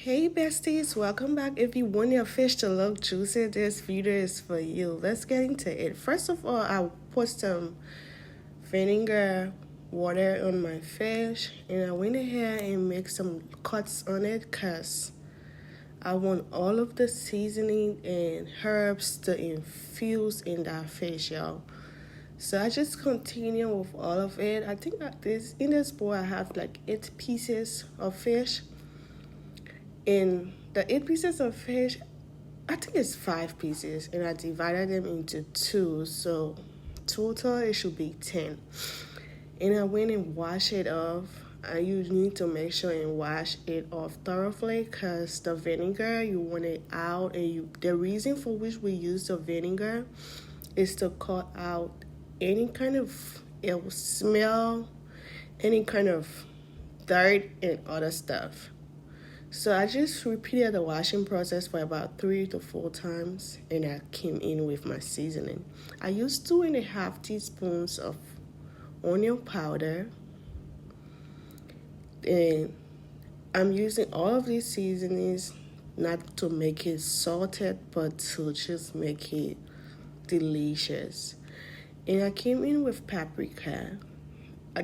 Hey besties, welcome back. If you want your fish to look juicy, this video is for you. Let's get into it. First of all, I'll put some vinegar water on my fish and I went ahead and make some cuts on it because I want all of the seasoning and herbs to infuse in that fish, y'all. So I just continue with all of it. I think that in this bowl I have like 8 pieces of fish. In the 8 pieces of fish, I think it's 5 pieces, and I divided them into 2, so total it should be 10. And I went and washed it off. You need to make sure and wash it off thoroughly because the vinegar, you want it out. And the reason for which we use the vinegar is to cut out any kind of ill smell, any kind of dirt and other stuff. So I just repeated the washing process for about 3 to 4 times and I came in with my seasoning. I used 2.5 teaspoons of onion powder, and I'm using all of these seasonings not to make it salted but to just make it delicious. And I came in with paprika.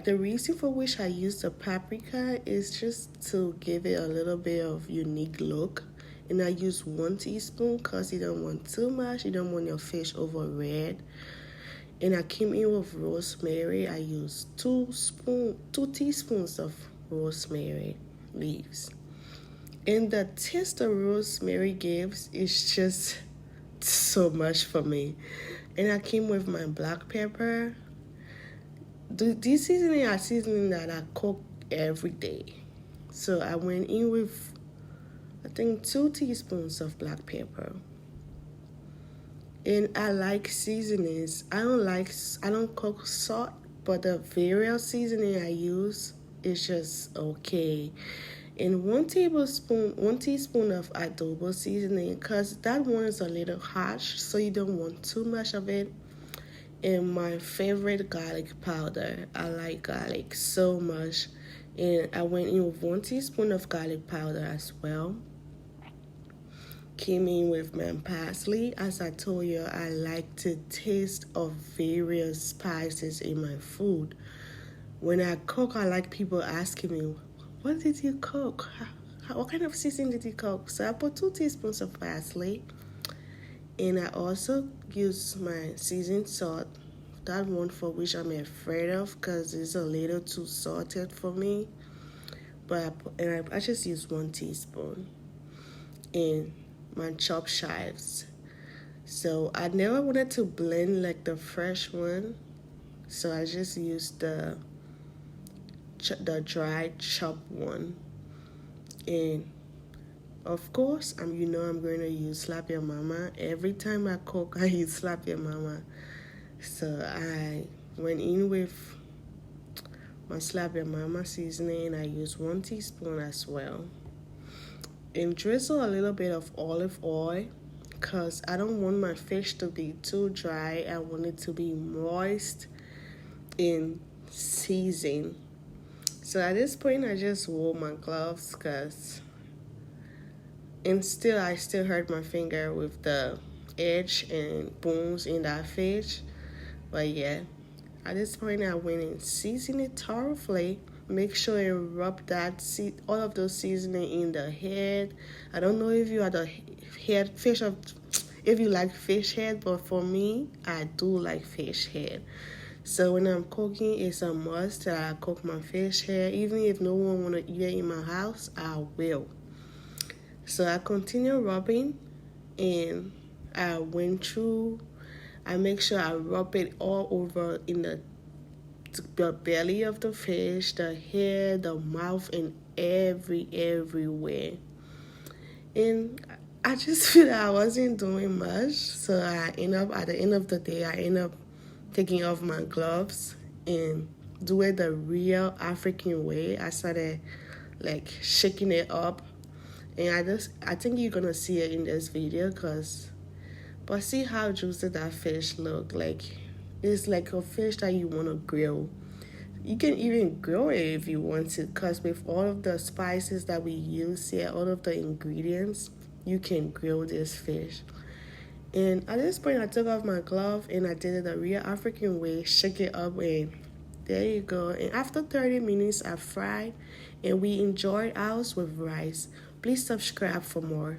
The reason for which I use the paprika is just to give it a little bit of unique look. And I use 1 teaspoon because you don't want too much. You don't want your fish over red. And I came in with rosemary. I used 2 teaspoons of rosemary leaves. And the taste the rosemary gives is just so much for me. And I came with my black pepper. This seasoning are seasoning that I cook every day. So I went in with, I think, 2 teaspoons of black pepper. And I like seasonings. I don't cook salt, but the various seasoning I use is just okay. And 1 teaspoon of adobo seasoning, because that one is a little harsh, so you don't want too much of it. And my favorite garlic powder. I like garlic so much. And I went in with 1 teaspoon of garlic powder as well. Came in with my parsley. As I told you, I like to taste of various spices in my food. When I cook, I like people asking me, what did you cook? What kind of seasoning did you cook? So I put 2 teaspoons of parsley. And I also use my seasoned salt, that one for which I'm afraid of because it's a little too salted for me. But I just use 1 teaspoon. And my chopped chives. So I never wanted to blend like the fresh one. So I just used the dried chopped one. And of course, I'm going to use Slap Your Mama. Every time I cook, I use Slap Your Mama. So I went in with my Slap Your Mama seasoning. I used 1 teaspoon as well. And drizzle a little bit of olive oil because I don't want my fish to be too dry. I want it to be moist and seasoned. So at this point, I just wore my gloves because... And I still hurt my finger with the edge and bones in that fish. But yeah, at this point I went and seasoned it thoroughly. Make sure you rub all of those seasoning in the head. I don't know if you are if you like fish head, but for me, I do like fish head. So when I'm cooking, it's a must that I cook my fish head. Even if no one want to eat it in my house, I will. So I continue rubbing, and I make sure I rub it all over in the belly of the fish, the head, the mouth, and everywhere. And I just feel that I wasn't doing much, so at the end of the day, I end up taking off my gloves and do it the real African way. I started like shaking it up. And I think you're gonna see it in this video but see how juicy that fish look like. It's like a fish that you want to grill. You can even grill it if you want to, because with all of the spices that we use here, all of the ingredients, you can grill this fish. And at this point, I took off my glove and I did it the real African way, shook it up, and there you go. And after 30 minutes, I fried, and we enjoyed ours with rice. Please subscribe for more.